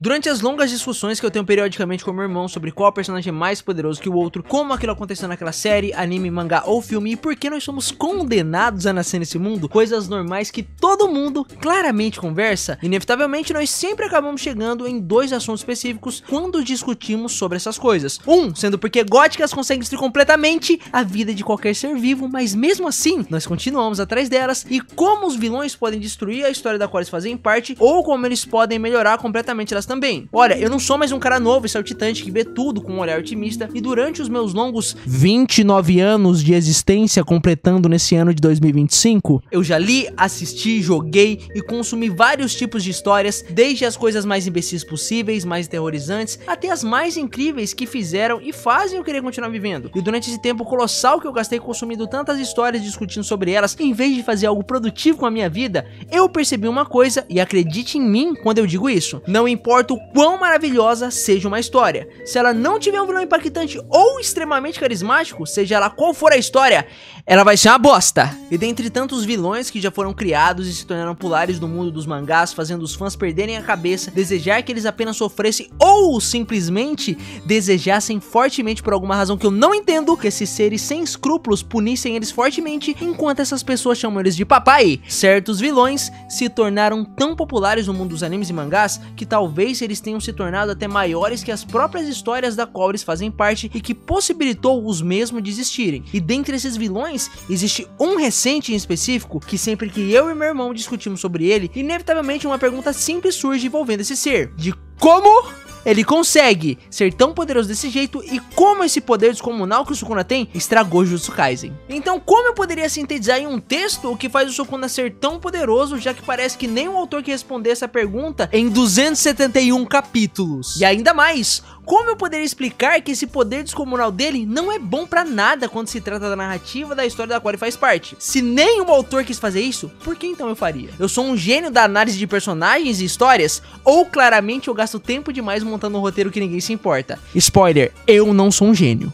Durante as longas discussões que eu tenho periodicamente com meu irmão sobre qual personagem é mais poderoso que o outro, como aquilo aconteceu naquela série, anime, mangá ou filme e por que nós somos condenados a nascer nesse mundo, coisas normais que todo mundo claramente conversa, inevitavelmente nós sempre acabamos chegando em dois assuntos específicos quando discutimos sobre essas coisas. Um, sendo porque góticas conseguem destruir completamente a vida de qualquer ser vivo, mas mesmo assim, nós continuamos atrás delas, e como os vilões podem destruir a história da qual eles fazem parte, ou como eles podem melhorar completamente elas também. Olha, eu não sou mais um cara novo e saltitante que vê tudo com um olhar otimista, e durante os meus longos 29 anos de existência, completando nesse ano de 2025, eu já li, assisti, joguei e consumi vários tipos de histórias, desde as coisas mais imbecis possíveis, mais terrorizantes, até as mais incríveis que fizeram e fazem eu querer continuar vivendo. E durante esse tempo colossal que eu gastei consumindo tantas histórias, discutindo sobre elas, em vez de fazer algo produtivo com a minha vida, eu percebi uma coisa, e acredite em mim quando eu digo isso: não importa o quão maravilhosa seja uma história, se ela não tiver um vilão impactante ou extremamente carismático, seja ela qual for a história, ela vai ser uma bosta. E dentre tantos vilões que já foram criados e se tornaram populares no mundo dos mangás, fazendo os fãs perderem a cabeça, desejar que eles apenas sofressem ou simplesmente desejassem fortemente por alguma razão que eu não entendo, que esses seres sem escrúpulos punissem eles fortemente, enquanto essas pessoas chamam eles de papai, certos vilões se tornaram tão populares no mundo dos animes e mangás que talvez eles tenham se tornado até maiores que as próprias histórias da qual eles fazem parte e que possibilitou os mesmos de existirem. E dentre esses vilões, existe um recente em específico que sempre que eu e meu irmão discutimos sobre ele, inevitavelmente uma pergunta simples surge envolvendo esse ser: de como ele consegue ser tão poderoso desse jeito e como esse poder descomunal que o Sukuna tem estragou Jujutsu Kaisen. Então, como eu poderia sintetizar em um texto o que faz o Sukuna ser tão poderoso, já que parece que nem o autor que responder essa pergunta em 271 capítulos? E ainda mais, como eu poderia explicar que esse poder descomunal dele não é bom pra nada quando se trata da narrativa da história da qual ele faz parte? Se nem o autor quis fazer isso, por que então eu faria? Eu sou um gênio da análise de personagens e histórias? Ou claramente eu gasto tempo demais montando um roteiro que ninguém se importa? Spoiler, eu não sou um gênio.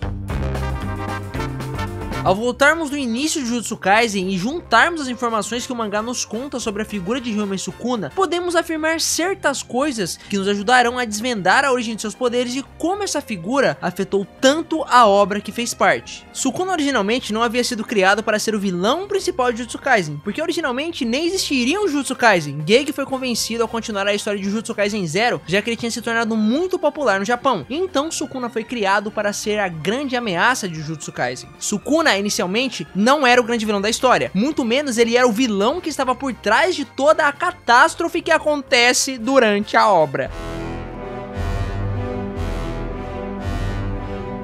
Ao voltarmos do início de Jujutsu Kaisen e juntarmos as informações que o mangá nos conta sobre a figura de Ryomen Sukuna, podemos afirmar certas coisas que nos ajudarão a desvendar a origem de seus poderes e como essa figura afetou tanto a obra que fez parte. Sukuna originalmente não havia sido criado para ser o vilão principal de Jujutsu Kaisen, porque originalmente nem existiria um Jujutsu Kaisen. Gege foi convencido a continuar a história de Jujutsu Kaisen Zero, já que ele tinha se tornado muito popular no Japão. Então Sukuna foi criado para ser a grande ameaça de Jujutsu Kaisen. Sukuna inicialmente não era o grande vilão da história, muito menos ele era o vilão que estava por trás de toda a catástrofe que acontece durante a obra.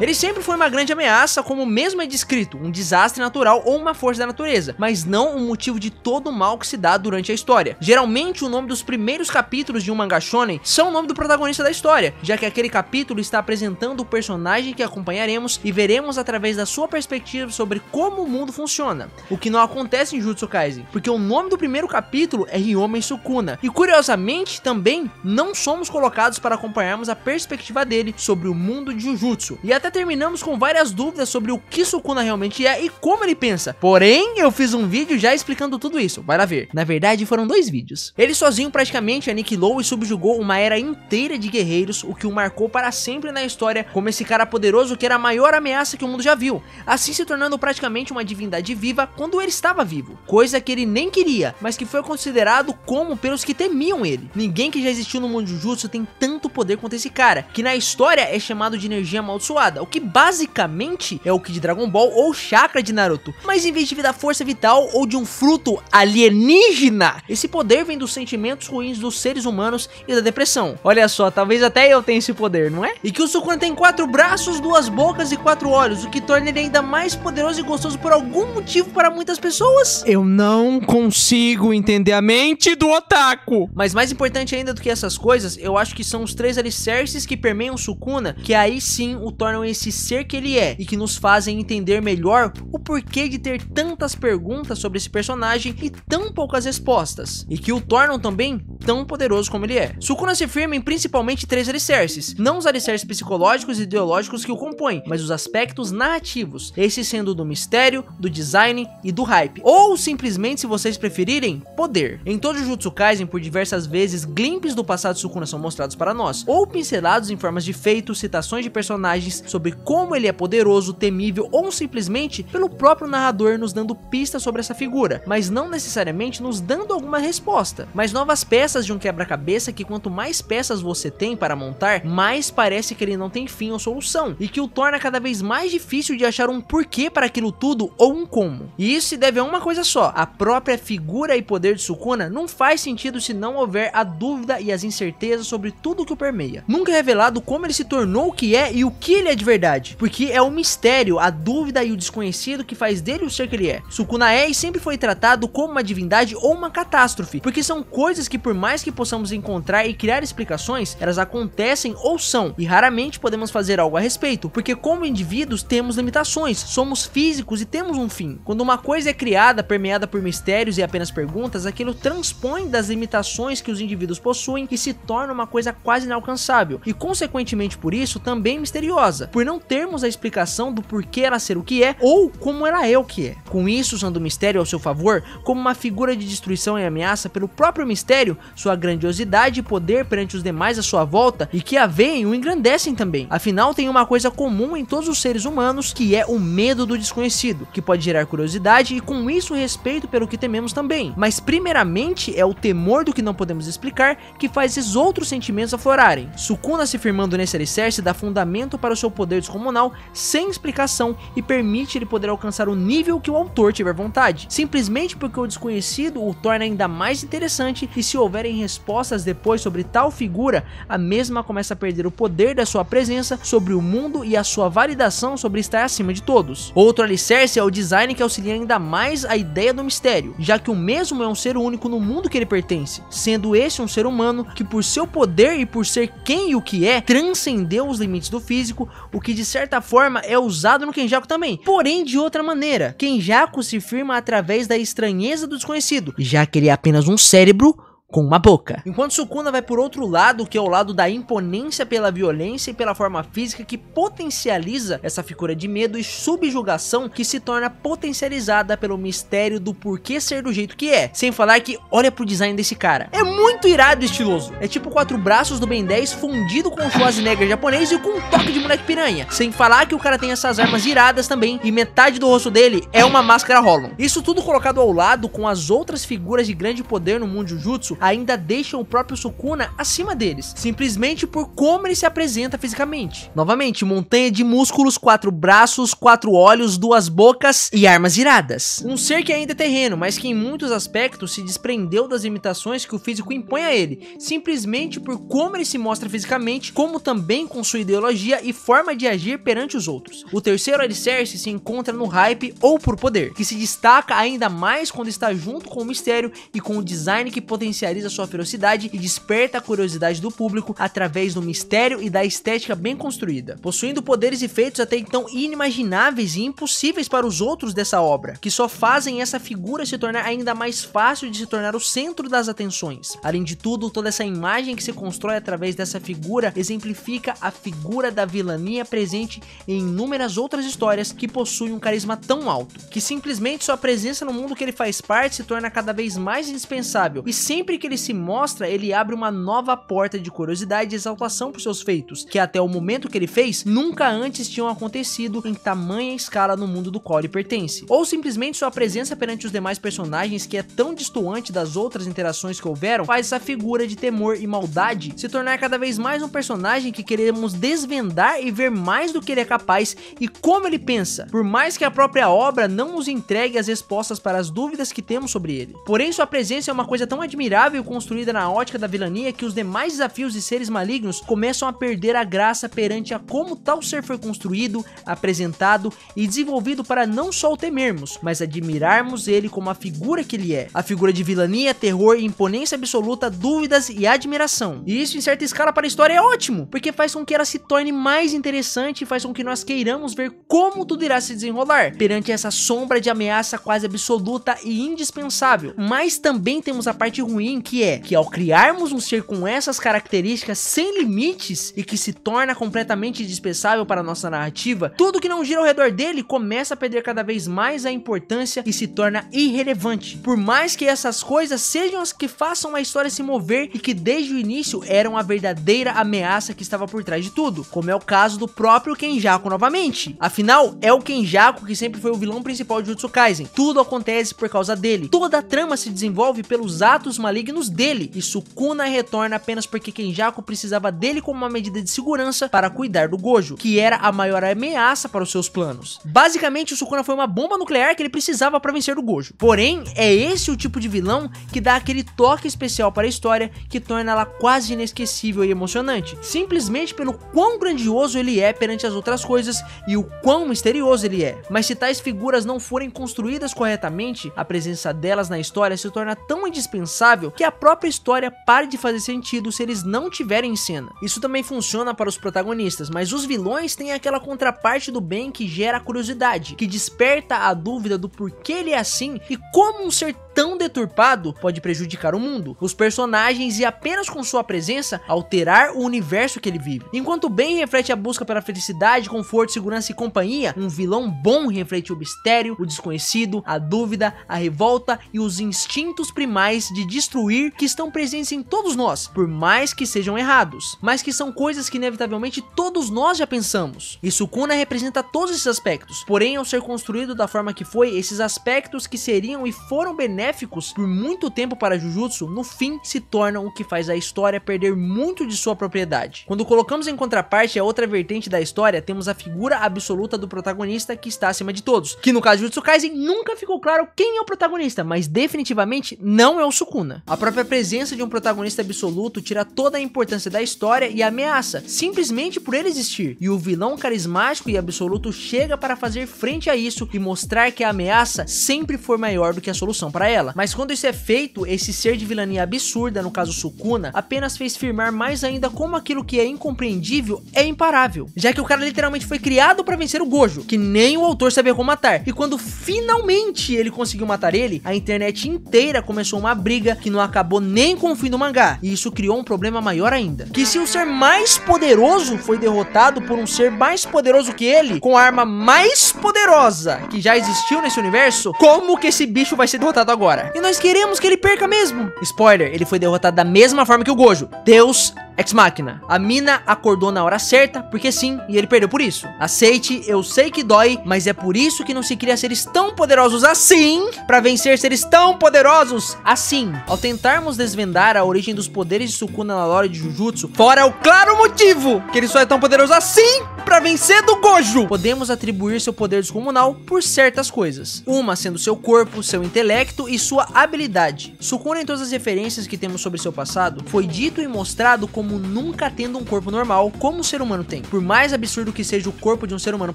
Ele sempre foi uma grande ameaça, como mesmo é descrito, um desastre natural ou uma força da natureza, mas não um motivo de todo o mal que se dá durante a história. Geralmente o nome dos primeiros capítulos de um mangá shonen são o nome do protagonista da história, já que aquele capítulo está apresentando o personagem que acompanharemos e veremos através da sua perspectiva sobre como o mundo funciona, o que não acontece em Jujutsu Kaisen, porque o nome do primeiro capítulo é Ryomen Sukuna, e curiosamente também não somos colocados para acompanharmos a perspectiva dele sobre o mundo de Jujutsu, e até terminamos com várias dúvidas sobre o que Sukuna realmente é e como ele pensa. Porém, eu fiz um vídeo já explicando tudo isso, vai lá ver. Na verdade, foram 2 vídeos. Ele sozinho praticamente aniquilou e subjugou uma era inteira de guerreiros, o que o marcou para sempre na história como esse cara poderoso que era a maior ameaça que o mundo já viu, assim se tornando praticamente uma divindade viva quando ele estava vivo, coisa que ele nem queria, mas que foi considerado como pelos que temiam ele. Ninguém que já existiu no mundo de Jujutsu tem tanto poder quanto esse cara, que na história é chamado de energia amaldiçoada, o que basicamente é o Ki de Dragon Ball ou chakra de Naruto, mas em vez de vir da força vital ou de um fruto alienígena, esse poder vem dos sentimentos ruins dos seres humanos e da depressão. Olha só, talvez até eu tenha esse poder, não é? E que o Sukuna tem 4 braços, 2 bocas e 4 olhos, o que torna ele ainda mais poderoso e gostoso por algum motivo para muitas pessoas. Eu não consigo entender a mente do otaku. Mas mais importante ainda do que essas coisas, eu acho que são os 3 alicerces que permeiam Sukuna, que aí sim o tornam tornam esse ser que ele é e que nos fazem entender melhor o porquê de ter tantas perguntas sobre esse personagem e tão poucas respostas, e que o tornam também tão poderoso como ele é. Sukuna se firma em principalmente 3 alicerces, não os alicerces psicológicos e ideológicos que o compõem, mas os aspectos narrativos, esse sendo do mistério, do design e do hype, ou simplesmente, se vocês preferirem, poder. Em todo Jujutsu Kaisen, por diversas vezes, glimpses do passado de Sukuna são mostrados para nós, ou pincelados em formas de feitos, citações de personagens sobre como ele é poderoso, temível, ou simplesmente pelo próprio narrador nos dando pistas sobre essa figura, mas não necessariamente nos dando alguma resposta, mas novas peças de um quebra-cabeça que quanto mais peças você tem para montar, mais parece que ele não tem fim ou solução, e que o torna cada vez mais difícil de achar um porquê para aquilo tudo ou um como. E isso se deve a uma coisa só: a própria figura e poder de Sukuna não faz sentido se não houver a dúvida e as incertezas sobre tudo que o permeia. Nunca é revelado como ele se tornou o que é e o que ele é de verdade, porque é o mistério, a dúvida e o desconhecido que faz dele o ser que ele é. Sukuna é e sempre foi tratado como uma divindade ou uma catástrofe, porque são coisas que, por mais que possamos encontrar e criar explicações, elas acontecem ou são, e raramente podemos fazer algo a respeito, porque como indivíduos temos limitações, somos físicos e temos um fim. Quando uma coisa é criada, permeada por mistérios e apenas perguntas, aquilo transpõe das limitações que os indivíduos possuem e se torna uma coisa quase inalcançável, e consequentemente por isso também misteriosa, por não termos a explicação do porquê ela ser o que é ou como ela é o que é. Com isso, usando o mistério ao seu favor, como uma figura de destruição e ameaça pelo próprio mistério, sua grandiosidade e poder perante os demais à sua volta, e que a veem e o engrandecem também. Afinal, tem uma coisa comum em todos os seres humanos, que é o medo do desconhecido, que pode gerar curiosidade e com isso respeito pelo que tememos também. Mas primeiramente é o temor do que não podemos explicar que faz esses outros sentimentos aflorarem. Sukuna se firmando nesse alicerce dá fundamento para o seu poder descomunal sem explicação e permite ele poder alcançar o nível que o autor tiver vontade, simplesmente porque o desconhecido o torna ainda mais interessante, e se houverem respostas depois sobre tal figura, a mesma começa a perder o poder da sua presença sobre o mundo e a sua validação sobre estar acima de todos. Outro alicerce é o design, que auxilia ainda mais a ideia do mistério, já que o mesmo é um ser único no mundo que ele pertence, sendo esse um ser humano que, por seu poder e por ser quem e o que é, transcendeu os limites do físico, o que de certa forma é usado no Kenjaku também, porém de outra maneira. Kenjaku se firma através da estranheza do desconhecido, já que ele é apenas um cérebro com uma boca. Enquanto Sukuna vai por outro lado, que é o lado da imponência pela violência e pela forma física, que potencializa essa figura de medo e subjugação, que se torna potencializada pelo mistério do porquê ser do jeito que é. Sem falar que, olha pro design desse cara, é muito irado e estiloso. É tipo 4 braços do Ben 10 fundido com o Schwarzenegger japonês e com um toque de moleque piranha. Sem falar que o cara tem essas armas iradas também, e metade do rosto dele é uma máscara Hollow. Isso tudo colocado ao lado com as outras figuras de grande poder no mundo Jujutsu, ainda deixam o próprio Sukuna acima deles, simplesmente por como ele se apresenta fisicamente. Novamente, montanha de músculos, 4 braços, 4 olhos, 2 bocas e armas iradas. Um ser que ainda é terreno, mas que em muitos aspectos se desprendeu das limitações que o físico impõe a ele, simplesmente por como ele se mostra fisicamente, como também com sua ideologia e forma de agir perante os outros. O terceiro alicerce se encontra no hype ou por poder, que se destaca ainda mais quando está junto com o mistério e com o design que potencializa sua ferocidade e desperta a curiosidade do público através do mistério e da estética bem construída, possuindo poderes e feitos até então inimagináveis e impossíveis para os outros dessa obra, que só fazem essa figura se tornar ainda mais fácil de se tornar o centro das atenções. Além de tudo, toda essa imagem que se constrói através dessa figura exemplifica a figura da vilania presente em inúmeras outras histórias que possuem um carisma tão alto, que simplesmente sua presença no mundo que ele faz parte se torna cada vez mais indispensável, e sempre que ele se mostra, ele abre uma nova porta de curiosidade e exaltação por seus feitos, que até o momento que ele fez, nunca antes tinham acontecido em tamanha escala no mundo do qual ele pertence. Ou simplesmente sua presença perante os demais personagens, que é tão distoante das outras interações que houveram, faz essa figura de temor e maldade se tornar cada vez mais um personagem que queremos desvendar e ver mais do que ele é capaz e como ele pensa, por mais que a própria obra não nos entregue as respostas para as dúvidas que temos sobre ele. Porém, sua presença é uma coisa tão admirável elaborável e construída na ótica da vilania que os demais desafios de seres malignos começam a perder a graça perante a como tal ser foi construído, apresentado e desenvolvido para não só o temermos, mas admirarmos ele como a figura que ele é. A figura de vilania, terror, imponência absoluta, dúvidas e admiração. E isso em certa escala para a história é ótimo, porque faz com que ela se torne mais interessante e faz com que nós queiramos ver como tudo irá se desenrolar perante essa sombra de ameaça quase absoluta e indispensável. Mas também temos a parte ruim, que é que ao criarmos um ser com essas características sem limites e que se torna completamente indispensável para a nossa narrativa, tudo que não gira ao redor dele começa a perder cada vez mais a importância e se torna irrelevante. Por mais que essas coisas sejam as que façam a história se mover e que desde o início eram a verdadeira ameaça que estava por trás de tudo, como é o caso do próprio Kenjaku novamente. Afinal, é o Kenjaku que sempre foi o vilão principal de Jujutsu Kaisen. Tudo acontece por causa dele. Toda a trama se desenvolve pelos atos malignos dele, e Sukuna retorna apenas porque Kenjaku precisava dele como uma medida de segurança para cuidar do Gojo, que era a maior ameaça para os seus planos. Basicamente, o Sukuna foi uma bomba nuclear que ele precisava para vencer o Gojo. Porém, é esse o tipo de vilão que dá aquele toque especial para a história que torna ela quase inesquecível e emocionante, simplesmente pelo quão grandioso ele é perante as outras coisas e o quão misterioso ele é. Mas se tais figuras não forem construídas corretamente, a presença delas na história se torna tão indispensável que a própria história pare de fazer sentido se eles não tiverem em cena. Isso também funciona para os protagonistas, mas os vilões têm aquela contraparte do bem que gera a curiosidade, que desperta a dúvida do porquê ele é assim e como um ser tão deturpado pode prejudicar o mundo, os personagens e apenas com sua presença alterar o universo que ele vive. Enquanto o bem reflete a busca pela felicidade, conforto, segurança e companhia, um vilão bom reflete o mistério, o desconhecido, a dúvida, a revolta e os instintos primais de destruir que estão presentes em todos nós, por mais que sejam errados, mas que são coisas que inevitavelmente todos nós já pensamos. E Sukuna representa todos esses aspectos, porém ao ser construído da forma que foi, esses aspectos que seriam e foram benéficos por muito tempo para Jujutsu, no fim se tornam o que faz a história perder muito de sua propriedade. Quando colocamos em contraparte a outra vertente da história, temos a figura absoluta do protagonista que está acima de todos, que no caso de Jujutsu Kaisen nunca ficou claro quem é o protagonista, mas definitivamente não é o Sukuna. A própria presença de um protagonista absoluto tira toda a importância da história e a ameaça, simplesmente por ele existir, e o vilão carismático e absoluto chega para fazer frente a isso e mostrar que a ameaça sempre foi maior do que a solução para ela. Mas quando isso é feito, esse ser de vilania absurda, no caso Sukuna, apenas fez firmar mais ainda como aquilo que é incompreendível é imparável, já que o cara literalmente foi criado para vencer o Gojo, que nem o autor sabia como matar, e quando finalmente ele conseguiu matar ele, a internet inteira começou uma briga que não acabou nem com o fim do mangá, e isso criou um problema maior ainda, que se o ser mais poderoso foi derrotado por um ser mais poderoso que ele, com a arma mais poderosa que já existiu nesse universo, como que esse bicho vai ser derrotado agora? E nós queremos que ele perca mesmo. Spoiler, ele foi derrotado da mesma forma que o Gojo, Deus Ex Machina. A mina acordou na hora certa, porque sim, e ele perdeu por isso. Aceite, eu sei que dói, mas é por isso que não se cria seres tão poderosos assim, pra vencer seres tão poderosos assim. Ao tentarmos desvendar a origem dos poderes de Sukuna na lore de Jujutsu, fora o claro motivo que ele só é tão poderoso assim pra vencer do Gojo, podemos atribuir seu poder descomunal por certas coisas. Uma sendo seu corpo, seu intelecto e sua habilidade. Sukuna, em todas as referências que temos sobre seu passado, foi dito e mostrado como nunca tendo um corpo normal, como o ser humano tem. Por mais absurdo que seja o corpo de um ser humano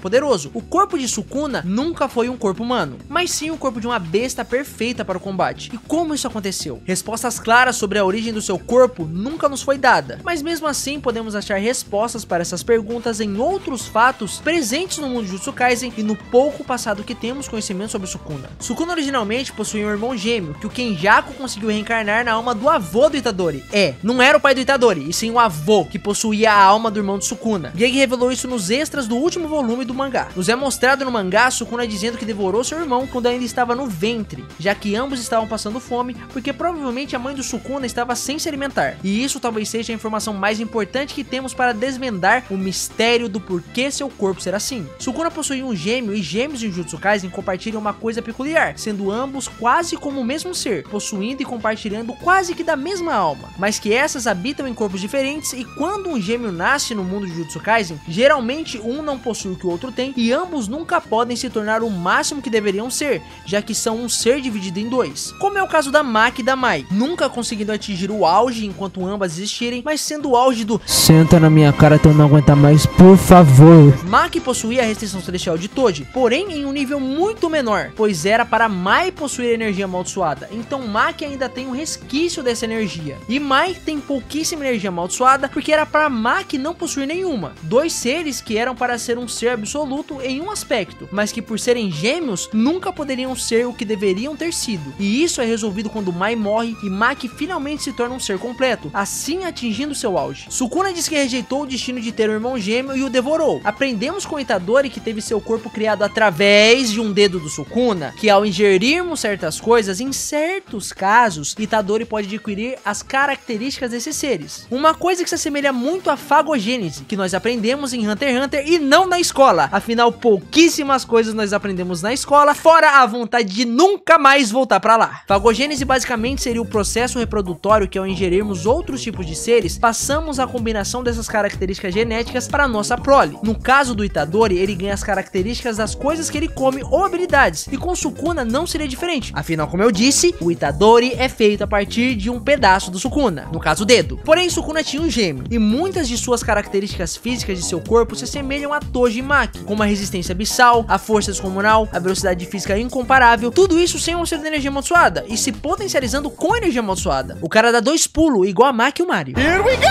poderoso, o corpo de Sukuna nunca foi um corpo humano, mas sim o corpo de uma besta perfeita para o combate. E como isso aconteceu? Respostas claras sobre a origem do seu corpo nunca nos foi dada, mas mesmo assim podemos achar respostas para essas perguntas em outros fatos presentes no mundo de Jujutsu Kaisen e no pouco passado que temos conhecimento sobre Sukuna. Sukuna originalmente possuía um irmão gêmeo, que o Kenjaku conseguiu reencarnar na alma do avô do Itadori. Não era o pai do Itadori, e sim o avô, que possuía a alma do irmão de Sukuna. Gege revelou isso nos extras do último volume do mangá. Nos é mostrado no mangá Sukuna dizendo que devorou seu irmão quando ainda estava no ventre, já que ambos estavam passando fome, porque provavelmente a mãe do Sukuna estava sem se alimentar. E isso talvez seja a informação mais importante que temos para desvendar o mistério do porquê por que seu corpo ser assim. Sukuna possui um gêmeo e gêmeos em Jujutsu Kaisen compartilham uma coisa peculiar, sendo ambos quase como o mesmo ser, possuindo e compartilhando quase que da mesma alma, mas que essas habitam em corpos diferentes e quando um gêmeo nasce no mundo de Jujutsu Kaisen, geralmente um não possui o que o outro tem e ambos nunca podem se tornar o máximo que deveriam ser, já que são um ser dividido em dois, como é o caso da Maki e da Mai, nunca conseguindo atingir o auge enquanto ambas existirem, mas sendo o auge do "senta na minha cara que eu não aguento mais, por favor". Maki possuía a restrição celestial de Toji, porém em um nível muito menor, pois era para Mai possuir energia amaldiçoada, então Maki ainda tem um resquício dessa energia, e Mai tem pouquíssima energia amaldiçoada porque era para Maki não possuir nenhuma, dois seres que eram para ser um ser absoluto em um aspecto, mas que por serem gêmeos nunca poderiam ser o que deveriam ter sido, e isso é resolvido quando Mai morre e Maki finalmente se torna um ser completo, assim atingindo seu auge. Sukuna diz que rejeitou o destino de ter um irmão gêmeo e o devorou. Aprendemos com Itadori que teve seu corpo criado através de um dedo do Sukuna, que ao ingerirmos certas coisas, em certos casos, Itadori pode adquirir as características desses seres. Uma coisa que se assemelha muito à fagogênese, que nós aprendemos em Hunter x Hunter e não na escola. Afinal, pouquíssimas coisas nós aprendemos na escola, fora a vontade de nunca mais voltar pra lá. Fagogênese basicamente seria o processo reprodutório que ao ingerirmos outros tipos de seres, passamos a combinação dessas características genéticas para a nossa prole. No caso do Itadori, ele ganha as características das coisas que ele come ou habilidades, e com Sukuna não seria diferente. Afinal, como eu disse, o Itadori é feito a partir de um pedaço do Sukuna, no caso o dedo. Porém, Sukuna tinha um gêmeo, e muitas de suas características físicas de seu corpo se assemelham a Toji e Maki, como a resistência abissal, a força descomunal, a velocidade física incomparável, tudo isso sem um ser de energia amaldiçoada, e se potencializando com energia amaldiçoada. O cara dá 2 pulos, igual a Maki e o Mario. Here we go!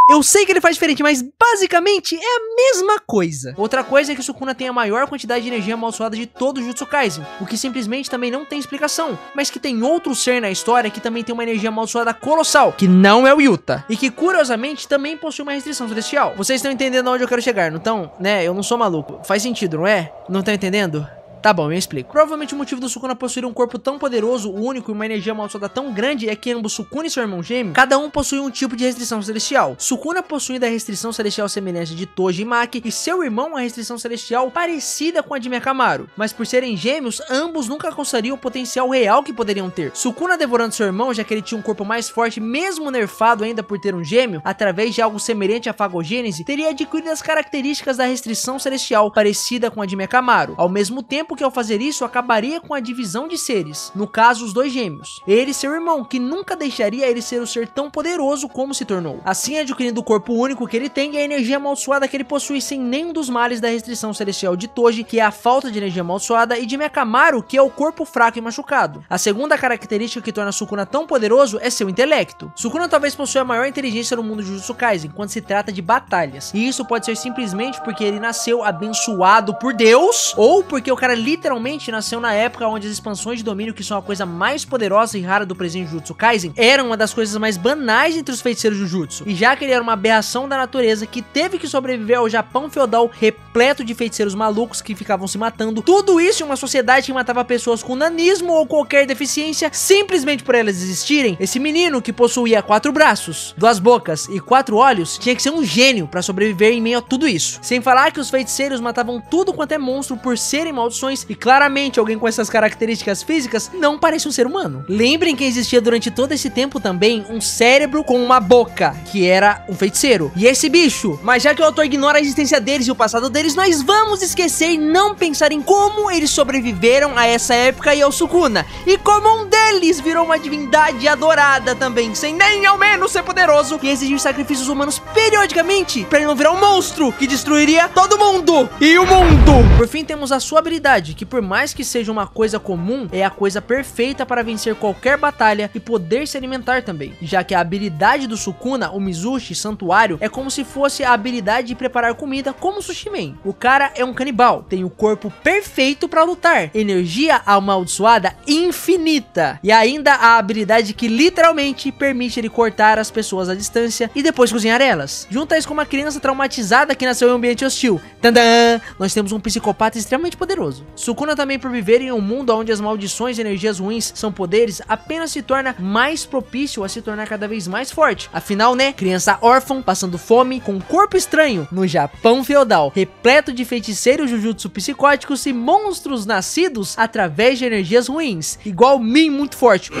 Eu sei que ele faz diferente, mas basicamente é a mesma coisa. Outra coisa é que Sukuna tem a maior quantidade de energia amaldiçoada de todo o Jujutsu Kaisen, o que simplesmente também não tem explicação, mas que tem outro ser na história que também tem uma energia amaldiçoada colossal, que não é o Yuta, e que curiosamente também possui uma restrição celestial. Vocês estão entendendo onde eu quero chegar, não estão? Né, eu não sou maluco. Faz sentido, não é? Não estão entendendo? Tá bom, eu explico. Provavelmente o motivo do Sukuna possuir um corpo tão poderoso, único e uma energia amaldiçoada tão grande é que ambos Sukuna e seu irmão gêmeo, cada um possui um tipo de restrição celestial. Sukuna possuindo a restrição celestial semelhante de Toji e Maki, e seu irmão a restrição celestial parecida com a de Mekamaru. Mas por serem gêmeos, ambos nunca alcançariam o potencial real que poderiam ter. Sukuna devorando seu irmão, já que ele tinha um corpo mais forte, mesmo nerfado ainda por ter um gêmeo, através de algo semelhante à fagogênese, teria adquirido as características da restrição celestial, parecida com a de Mekamaru. Ao mesmo tempo que ao fazer isso acabaria com a divisão de seres, no caso os dois gêmeos, ele e seu irmão, que nunca deixaria ele ser o ser tão poderoso como se tornou, assim adquirindo o corpo único que ele tem e a energia amaldiçoada que ele possui sem nenhum dos males da restrição celestial de Toji, que é a falta de energia amaldiçoada, e de Mekamaru, que é o corpo fraco e machucado. A segunda característica que torna Sukuna tão poderoso é seu intelecto. Sukuna talvez possua a maior inteligência no mundo de Jujutsu Kaisen quando se trata de batalhas, e isso pode ser simplesmente porque ele nasceu abençoado por Deus, ou porque o cara literalmente nasceu na época onde as expansões de domínio, que são a coisa mais poderosa e rara do presente Jujutsu Kaisen, eram uma das coisas mais banais entre os feiticeiros Jujutsu, e já que ele era uma aberração da natureza que teve que sobreviver ao Japão feudal repleto de feiticeiros malucos que ficavam se matando, tudo isso em uma sociedade que matava pessoas com nanismo ou qualquer deficiência simplesmente por elas existirem, esse menino que possuía 4 braços, 2 bocas e 4 olhos tinha que ser um gênio para sobreviver em meio a tudo isso. Sem falar que os feiticeiros matavam tudo quanto é monstro por serem maldições, e claramente alguém com essas características físicas não parece um ser humano. Lembrem que existia durante todo esse tempo também um cérebro com uma boca, que era um feiticeiro, e esse bicho, mas já que o autor ignora a existência deles e o passado deles, nós vamos esquecer e não pensar em como eles sobreviveram a essa época e ao Sukuna, e como um deles virou uma divindade adorada também, sem nem ao menos ser poderoso, e exigir sacrifícios humanos periodicamente, pra ele não virar um monstro que destruiria todo mundo e o mundo. Por fim, temos a sua habilidade, que por mais que seja uma coisa comum, é a coisa perfeita para vencer qualquer batalha e poder se alimentar também, já que a habilidade do Sukuna, o Mizushi Santuário, é como se fosse a habilidade de preparar comida como o Sushi Man. O cara é um canibal, tem o corpo perfeito para lutar, energia amaldiçoada infinita, e ainda a habilidade que literalmente permite ele cortar as pessoas à distância e depois cozinhar elas. Junta isso com uma criança traumatizada que nasceu em um ambiente hostil. Tadã! Nós temos um psicopata extremamente poderoso. caso. Sukuna também, por viver em um mundo onde as maldições e energias ruins são poderes, apenas se torna mais propício a se tornar cada vez mais forte. Afinal, né, criança órfã, passando fome, com um corpo estranho, no Japão feudal, repleto de feiticeiros jujutsu psicóticos e monstros nascidos através de energias ruins, igual Min muito forte.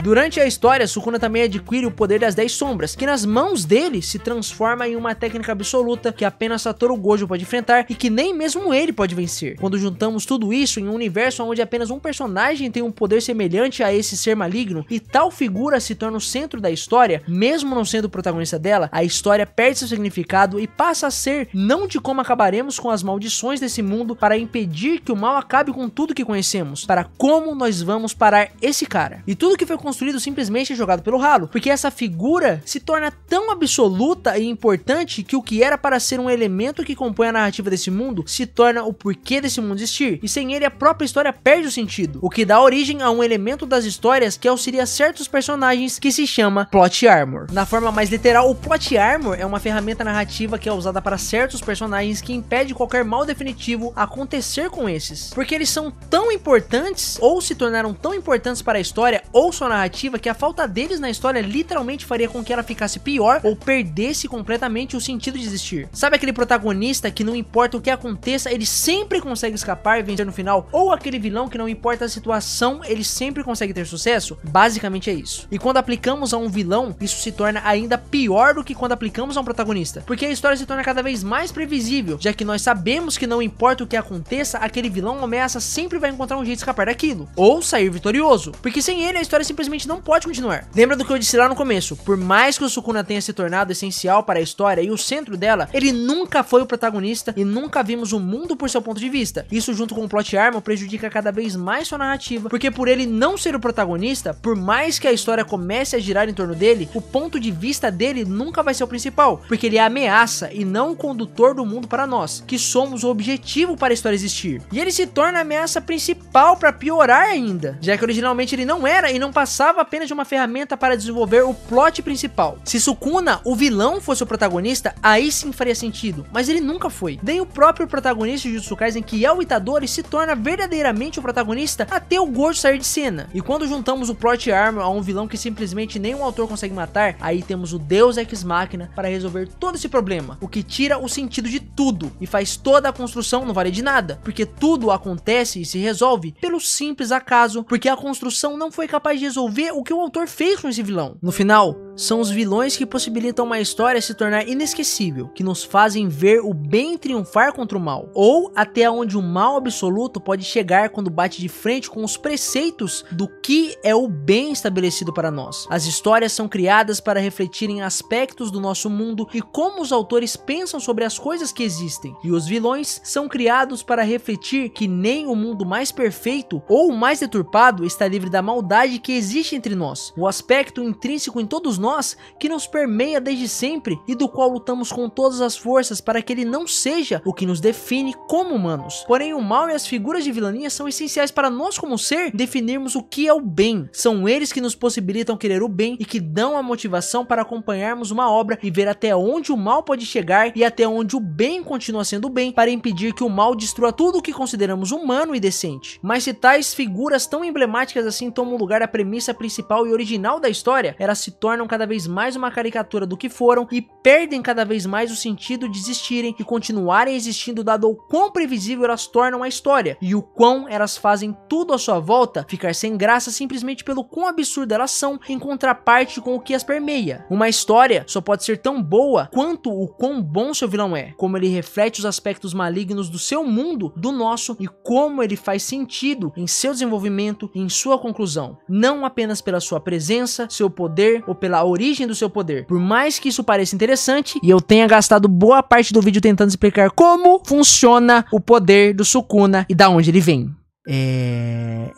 Durante a história, Sukuna também adquire o poder das 10 sombras, que nas mãos dele se transforma em uma técnica absoluta que apenas Satoru Gojo pode enfrentar e que nem mesmo ele pode vencer. Quando juntamos tudo isso em um universo onde apenas um personagem tem um poder semelhante a esse ser maligno e tal figura se torna o centro da história, mesmo não sendo o protagonista dela, a história perde seu significado e passa a ser não de como acabaremos com as maldições desse mundo para impedir que o mal acabe com tudo que conhecemos, para como nós vamos parar esse cara. E tudo que foi construído simplesmente é jogado pelo ralo, porque essa figura se torna tão absoluta e importante que o que era para ser um elemento que compõe a narrativa desse mundo se torna o porquê desse mundo existir, e sem ele a própria história perde o sentido, o que dá origem a um elemento das histórias que auxilia certos personagens que se chama Plot Armor. Na forma mais literal, o Plot Armor é uma ferramenta narrativa que é usada para certos personagens que impede qualquer mal definitivo acontecer com esses, porque eles são tão importantes ou se tornaram tão importantes para a história ou sua narrativa que a falta deles na história literalmente faria com que ela ficasse pior ou perdesse completamente o sentido de existir. Sabe aquele protagonista que não importa o que aconteça, ele sempre consegue escapar e vencer no final? Ou aquele vilão que não importa a situação, ele sempre consegue ter sucesso? Basicamente é isso. E quando aplicamos a um vilão, isso se torna ainda pior do que quando aplicamos a um protagonista, porque a história se torna cada vez mais previsível, já que nós sabemos que não importa o que aconteça, aquele vilão ou ameaça sempre vai encontrar um jeito de escapar daquilo, ou sair vitorioso, porque sem ele a história simplesmente não pode continuar. Lembra do que eu disse lá no começo? Por mais que o Sukuna tenha se tornado essencial para a história e o centro dela, ele nunca foi o protagonista e nunca vimos o mundo por seu ponto de vista. Isso junto com o Plot Armor prejudica cada vez mais sua narrativa, porque por ele não ser o protagonista, por mais que a história comece a girar em torno dele, o ponto de vista dele nunca vai ser o principal, porque ele é a ameaça e não o condutor do mundo para nós, que somos o objetivo para a história existir. E ele se torna a ameaça principal para piorar ainda, já que originalmente ele não era e não passava apenas de uma ferramenta para desenvolver o plot principal. Se Sukuna, o vilão, fosse o protagonista, aí sim faria sentido, mas ele nunca foi. Daí o próprio protagonista de Jujutsu Kaisen, que é o Itadori, se torna verdadeiramente o protagonista até o Gojo sair de cena. E quando juntamos o Plot Armor a um vilão que simplesmente nenhum autor consegue matar, aí temos o Deus Ex Machina para resolver todo esse problema, o que tira o sentido de tudo e faz toda a construção não valer de nada, porque tudo acontece e se resolve pelo simples acaso, porque a construção não foi capaz de resolver o que o autor fez com esse vilão. No final, são os vilões que possibilitam uma história se tornar inesquecível, que nos fazem ver o bem triunfar contra o mal, ou até onde o mal absoluto pode chegar quando bate de frente com os preceitos do que é o bem estabelecido para nós. As histórias são criadas para refletirem aspectos do nosso mundo e como os autores pensam sobre as coisas que existem, e os vilões são criados para refletir que nem o mundo mais perfeito ou o mais deturpado está livre da maldade que existe entre nós, o aspecto intrínseco em todos nós que nos permeia desde sempre e do qual lutamos com todas as forças para que ele não seja o que nos define como humanos. Porém, o mal e as figuras de vilania são essenciais para nós como ser definirmos o que é o bem. São eles que nos possibilitam querer o bem e que dão a motivação para acompanharmos uma obra e ver até onde o mal pode chegar e até onde o bem continua sendo bem, para impedir que o mal destrua tudo o que consideramos humano e decente. Mas se tais figuras tão emblemáticas assim tomam lugar da premissa principal e original da história, elas se tornam cada vez mais uma caricatura do que foram e perdem cada vez mais o sentido de existirem e continuarem existindo, dado o quão previsível elas tornam a história e o quão elas fazem tudo à sua volta ficar sem graça simplesmente pelo quão absurdo elas são em contraparte com o que as permeia. Uma história só pode ser tão boa quanto o quão bom seu vilão é, como ele reflete os aspectos malignos do seu mundo, do nosso, e como ele faz sentido em seu desenvolvimento e em sua conclusão, não apenas pela sua presença, seu poder ou pela origem do seu poder. Por mais que isso pareça interessante e eu tenha gastado boa parte do vídeo tentando explicar como funciona o poder do Sukuna e da onde ele vem.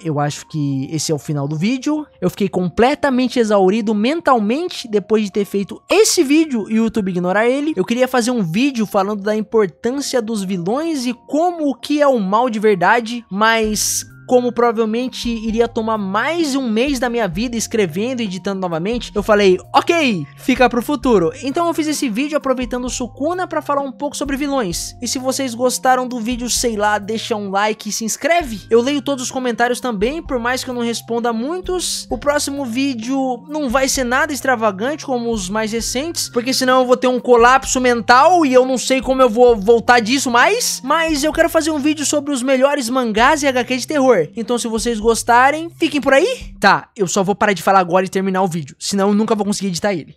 Eu acho que esse é o final do vídeo. Eu fiquei completamente exaurido mentalmente depois de ter feito esse vídeo e o YouTube ignorar ele. Eu queria fazer um vídeo falando da importância dos vilões e como o que é o mal de verdade, mas como provavelmente iria tomar mais de um mês da minha vida escrevendo e editando novamente, eu falei, ok, fica pro futuro. Então eu fiz esse vídeo aproveitando o Sukuna pra falar um pouco sobre vilões. E se vocês gostaram do vídeo, sei lá, deixa um like e se inscreve. Eu leio todos os comentários também, por mais que eu não responda a muitos. O próximo vídeo não vai ser nada extravagante como os mais recentes, porque senão eu vou ter um colapso mental e eu não sei como eu vou voltar disso mais. Mas eu quero fazer um vídeo sobre os melhores mangás e HQ de terror. Então se vocês gostarem, fiquem por aí. Tá, eu só vou parar de falar agora e terminar o vídeo, senão eu nunca vou conseguir editar ele.